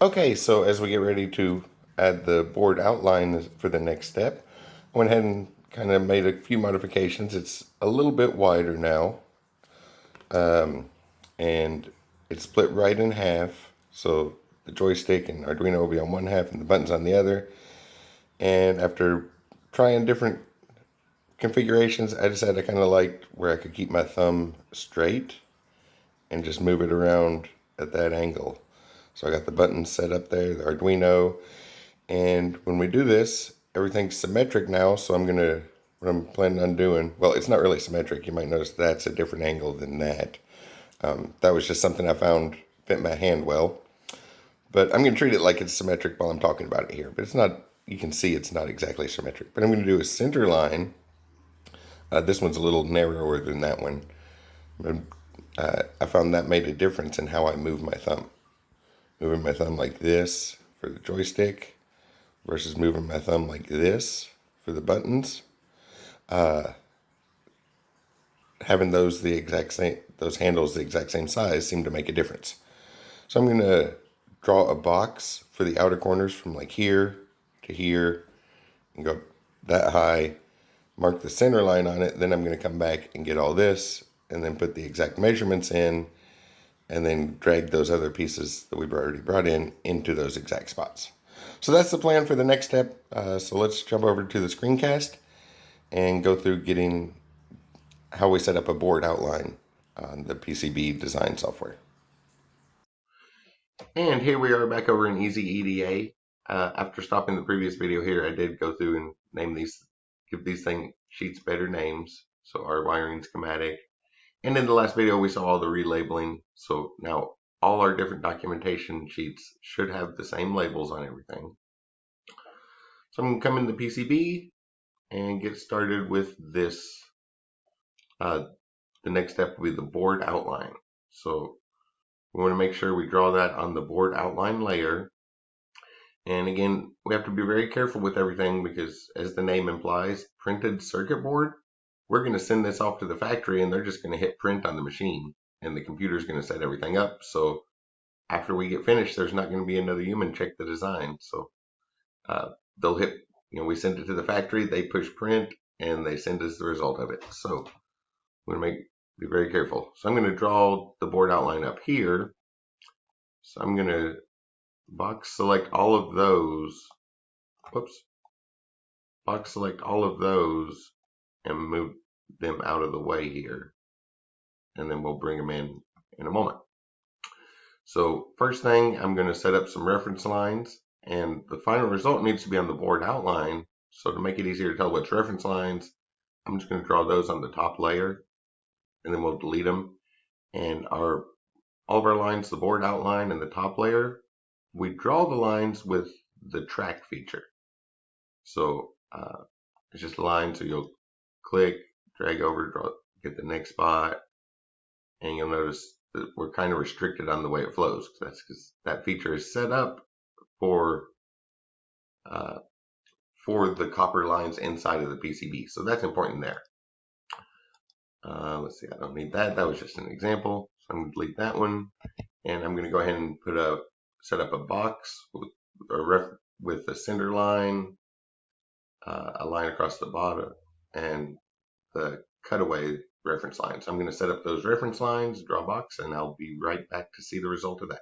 Okay, so as we get ready to add the board outline for the next step, I went ahead and kind of made a few modifications. It's a little bit wider now, and it's split right in half. So the joystick and Arduino will be on one half and the buttons on the other. And after trying different configurations, I decided I kind of liked where I could keep my thumb straight and just move it around at that angle. So I got the buttons set up there, the Arduino, and when we do this, everything's symmetric now. So what I'm planning on doing, well, it's not really symmetric. You might notice that's a different angle than that. That was just something I found fit my hand well. But I'm going to treat it like it's symmetric while I'm talking about it here. But it's not, you can see it's not exactly symmetric. But I'm going to do a center line. This one's a little narrower than that one. I found that made a difference in how I move my thumb. Moving my thumb like this for the joystick versus moving my thumb like this for the buttons. Having those the exact same, those handles the exact same size seem to make a difference. So I'm going to draw a box for the outer corners from like here to here and go that high, mark the center line on it. Then I'm going to come back and get all this and then put the exact measurements in and then drag those other pieces that we've already brought in into those exact spots. So that's the plan for the next step. So let's jump over to the screencast and go through getting how we set up a board outline on the PCB design software. And here we are back over in Easy EDA. After stopping the previous video here, I did go through and give these sheets better names. So our wiring schematic. And in the last video, we saw all the relabeling. So now all our different documentation sheets should have the same labels on everything. So I'm going to come into PCB and get started with this. The next step will be the board outline. So we want to make sure we draw that on the board outline layer. And again, we have to be very careful with everything because as the name implies, printed circuit board, we're going to send this off to the factory and they're just going to hit print on the machine and the computer is going to set everything up. So after we get finished, there's not going to be another human check the design. So they'll hit, we send it to the factory, they push print and they send us the result of it. So we're going to be very careful. So I'm going to draw the board outline up here. So I'm going to box select all of those. Box select all of those and move them out of the way here. And then we'll bring them in a moment. So first thing, I'm going to set up some reference lines and the final result needs to be on the board outline. So to make it easier to tell which reference lines, I'm just going to draw those on the top layer and then we'll delete them. And all of our lines, the board outline and the top layer, we draw the lines with the track feature. So it's just a line, so you'll click, drag over, draw, get the next spot, and you'll notice that we're kind of restricted on the way it flows. That's because that feature is set up for the copper lines inside of the PCB. So that's important there. Let's see, I don't need that. That was just an example. So I'm going to delete that one. And I'm going to go ahead and set up a box with the center line, a line across the bottom, and the cutaway reference line. So I'm going to set up those reference lines, draw a box, and I'll be right back to see the result of that.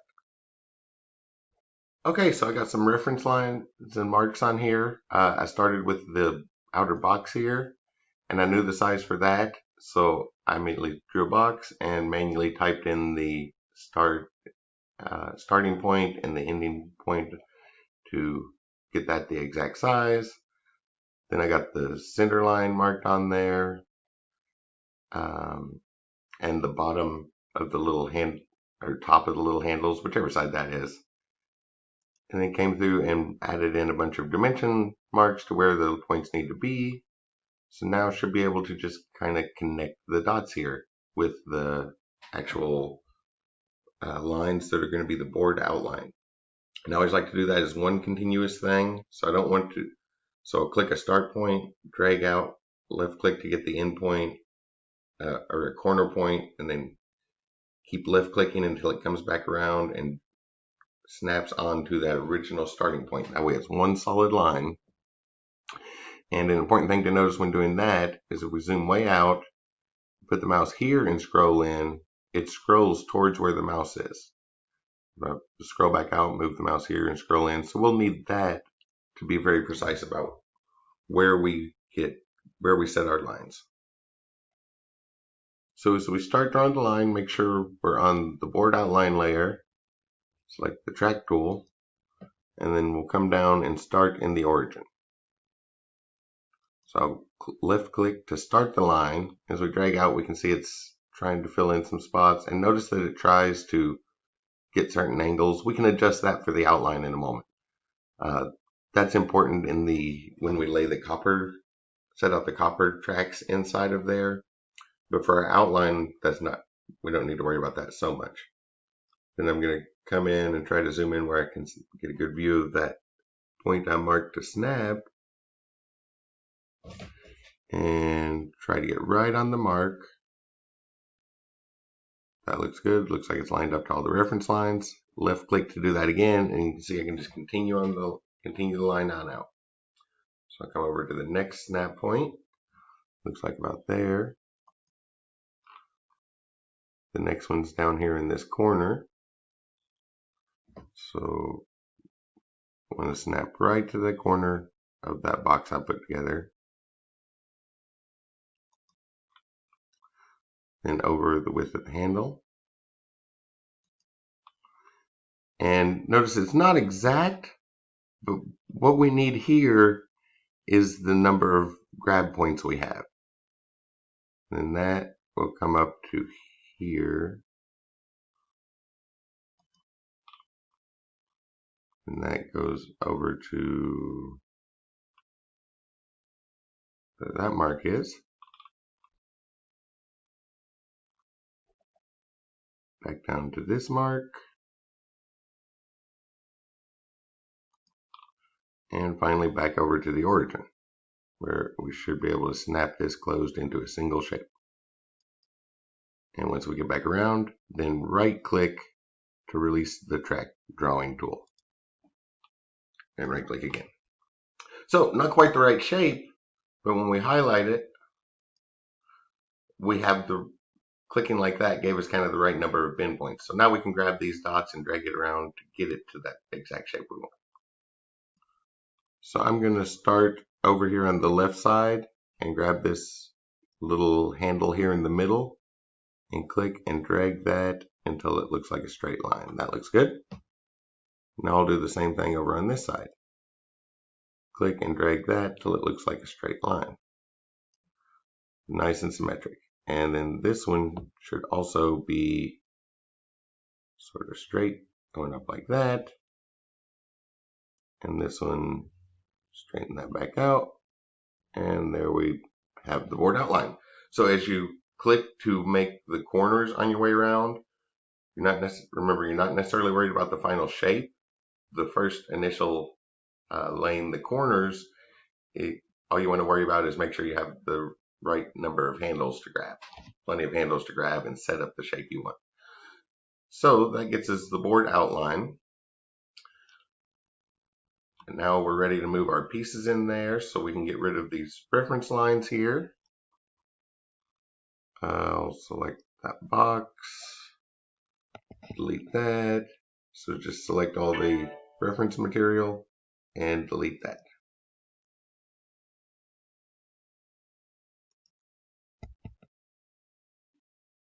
Okay, so I got some reference lines and marks on here. I started with the outer box here, and I knew the size for that. So I immediately drew a box and manually typed in the starting point and the ending point to get that the exact size. Then I got the center line marked on there, and the bottom of the little hand or top of the little handles, whichever side that is. And then came through and added in a bunch of dimension marks to where the points need to be. So now I should be able to just kind of connect the dots here with the actual lines that are going to be the board outline. And I always like to do that as one continuous thing. So I don't want to, so I'll click a start point, drag out, left click to get the end point or a corner point, and then keep left clicking until it comes back around and snaps onto that original starting point. That way it's one solid line. And an important thing to notice when doing that is if we zoom way out, put the mouse here and scroll in, it scrolls towards where the mouse is. Scroll back out, move the mouse here and scroll in. So we'll need that to be very precise about where we set our lines. So as we start drawing the line, make sure we're on the board outline layer, select the track tool, and then we'll come down and start in the origin. So I'll left click to start the line. As we drag out, we can see it's trying to fill in some spots, and notice that it tries to get certain angles. We can adjust that for the outline in a moment. That's important when we lay the copper, set out the copper tracks inside of there. But for our outline, we don't need to worry about that so much. Then I'm going to come in and try to zoom in where I can get a good view of that point I marked to snap. And try to get right on the mark. That looks good. Looks like it's lined up to all the reference lines. Left click to do that again, and you can see I can just continue the line on out. So I'll come over to the next snap point. Looks like about there. The next one's down here in this corner. So I want to snap right to the corner of that box I put together. Then over the width of the handle. And notice it's not exact, but what we need here is the number of grab points we have. And that will come up to here. And that goes over to where that mark is. Back down to this mark. And finally back over to the origin, where we should be able to snap this closed into a single shape. And once we get back around, then right click to release the track drawing tool. And right click again. So not quite the right shape, but when we highlight it, we have the clicking like that gave us kind of the right number of bin points. So now we can grab these dots and drag it around to get it to that exact shape we want. So I'm going to start over here on the left side and grab this little handle here in the middle and click and drag that until it looks like a straight line. That looks good. Now I'll do the same thing over on this side. Click and drag that till it looks like a straight line. Nice and symmetric. And then this one should also be sort of straight, going up like that. And this one, straighten that back out. And there we have the board outline. So as you click to make the corners on your way around, remember, you're not necessarily worried about the final shape. The first initial laying the corners, all you want to worry about is make sure you have the right number of handles to grab. Plenty of handles to grab and set up the shape you want. So that gets us the board outline. And now we're ready to move our pieces in there so we can get rid of these reference lines here. I'll select that box, delete that. So just select all the reference material and delete that.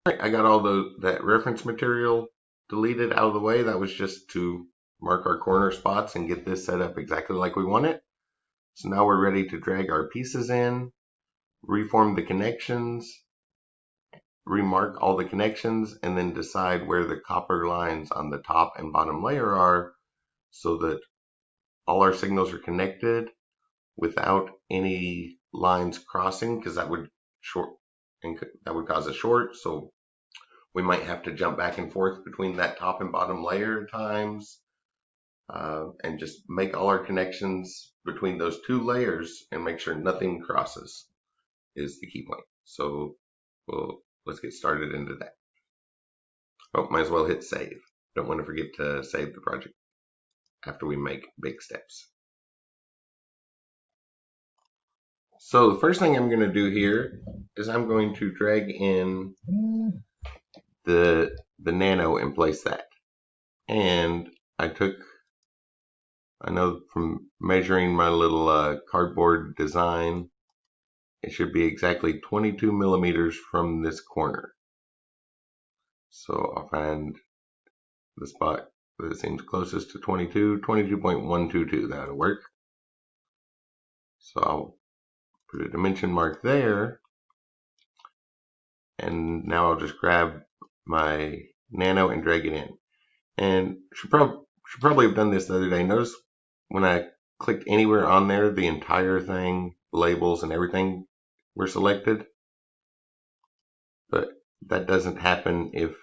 All right, I got all that reference material deleted out of the way. That was just to mark our corner spots and get this set up exactly like we want it. So now we're ready to drag our pieces in, reform the connections, remark all the connections, and then decide where the copper lines on the top and bottom layer are so that all our signals are connected without any lines crossing, because that would cause a short. So we might have to jump back and forth between that top and bottom layer at times, and just make all our connections between those two layers and make sure nothing crosses is the key point. So let's get started into that. Oh, might as well hit save. Don't want to forget to save the project. after we make big steps. So the first thing I'm going to do here is I'm going to drag in the nano and place that. And I know from measuring my little cardboard design, it should be exactly 22 millimeters from this corner. So I'll find the spot that seems closest to 22.122. That'll work. So I'll put a dimension mark there. And now I'll just grab my nano and drag it in. And should probably have done this the other day. Notice when I clicked anywhere on there, the entire thing, labels and everything were selected. But that doesn't happen if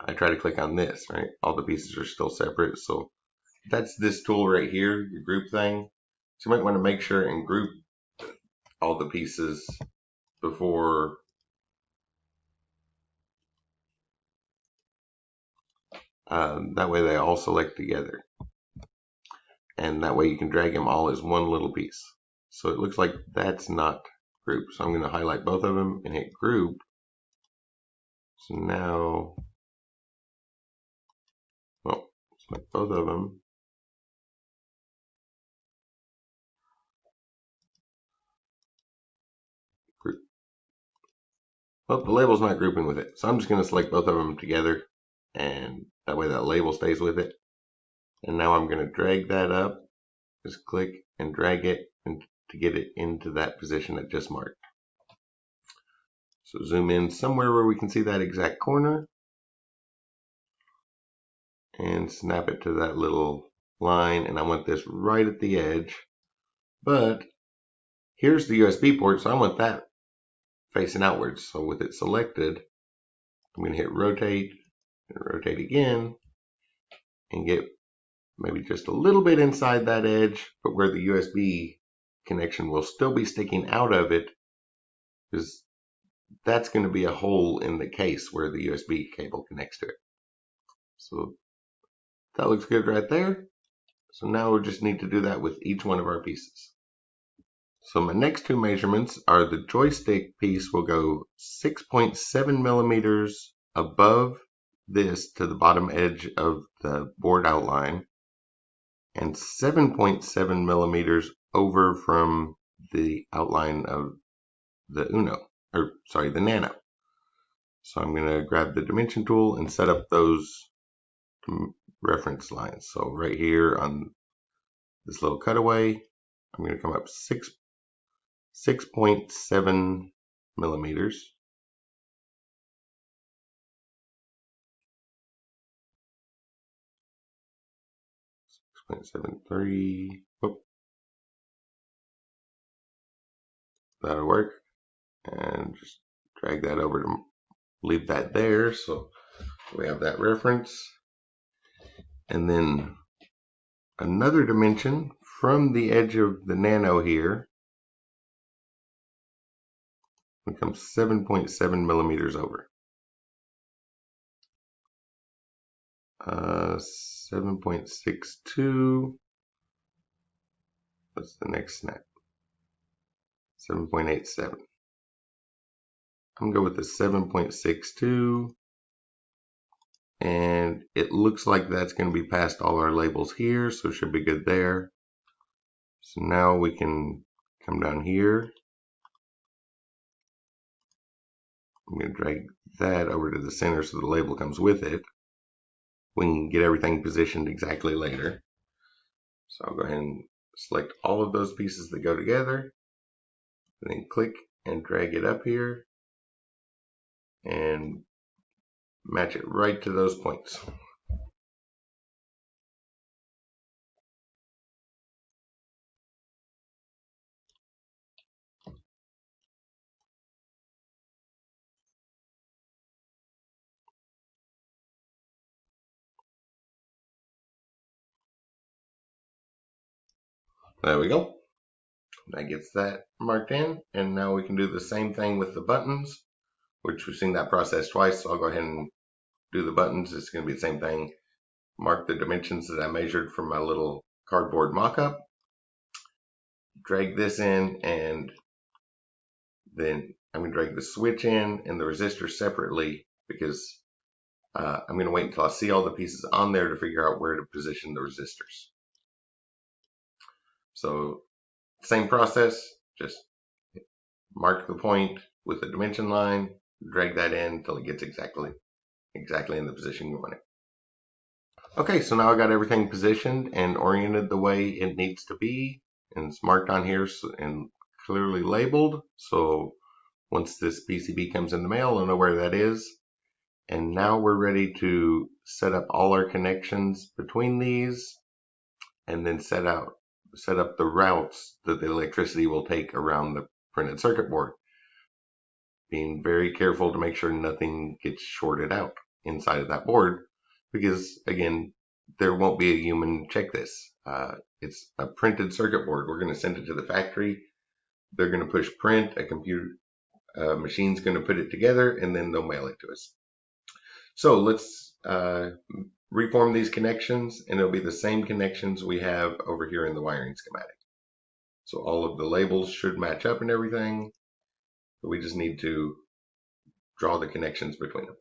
I try to click on this, right? All the pieces are still separate. So that's this tool right here, the group thing. So you might want to make sure and group all the pieces before that way they all select together. And that way you can drag them all as one little piece. So it looks like that's not grouped. So I'm going to highlight both of them and hit group. So now, well, select both of them. Group. Well, the label's not grouping with it. So I'm just going to select both of them together. And that way that label stays with it. And now I'm going to drag that up. Just click and drag it to get it into that position I just marked. So zoom in somewhere where we can see that exact corner. And snap it to that little line. And I want this right at the edge. But here's the USB port, so I want that facing outwards. So with it selected, I'm going to hit rotate and rotate again and get maybe just a little bit inside that edge, but where the USB connection will still be sticking out of it, because that's going to be a hole in the case where the USB cable connects to it. So that looks good right there. So now we just need to do that with each one of our pieces. So my next two measurements are the joystick piece will go 6.7 millimeters above this to the bottom edge of the board outline and 7.7 millimeters over from the outline of the the nano. So I'm going to grab the dimension tool and set up those reference lines. So right here on this little cutaway, I'm going to come up 6.7 millimeters. .73. Oh, that'll work. And just drag that over to leave that there. So we have that reference. And then another dimension from the edge of the nano here becomes 7.7 millimeters over. 7.62. What's the next snap? 7.87. I'm going to go with the 7.62. And it looks like that's going to be past all our labels here, so it should be good there. So now we can come down here. I'm going to drag that over to the center so the label comes with it. We can get everything positioned exactly later. So I'll go ahead and select all of those pieces that go together, and then click and drag it up here and match it right to those points. There we go. That gets that marked in, and now we can do the same thing with the buttons, which we've seen that process twice, so I'll go ahead and do the buttons. It's going to be the same thing. mark the dimensions that I measured from my little cardboard mock-up, drag this in, and then I'm going to drag the switch in and the resistor separately because I'm going to wait until I see all the pieces on there to figure out where to position the resistors. So same process, just mark the point with a dimension line, drag that in until it gets exactly in the position you want it. Okay, so now I got everything positioned and oriented the way it needs to be, and it's marked on here and clearly labeled. So once this PCB comes in the mail, I'll know where that is. And now we're ready to set up all our connections between these, and then set up the routes that the electricity will take around the printed circuit board. Being very careful to make sure nothing gets shorted out inside of that board, because again, there won't be a human check this. It's a printed circuit board. We're going to send it to the factory. They're going to push print. A machine's going to put it together, and then they'll mail it to us. So let's reform these connections, and it'll be the same connections we have over here in the wiring schematic. So all of the labels should match up and everything. We just need to draw the connections between them.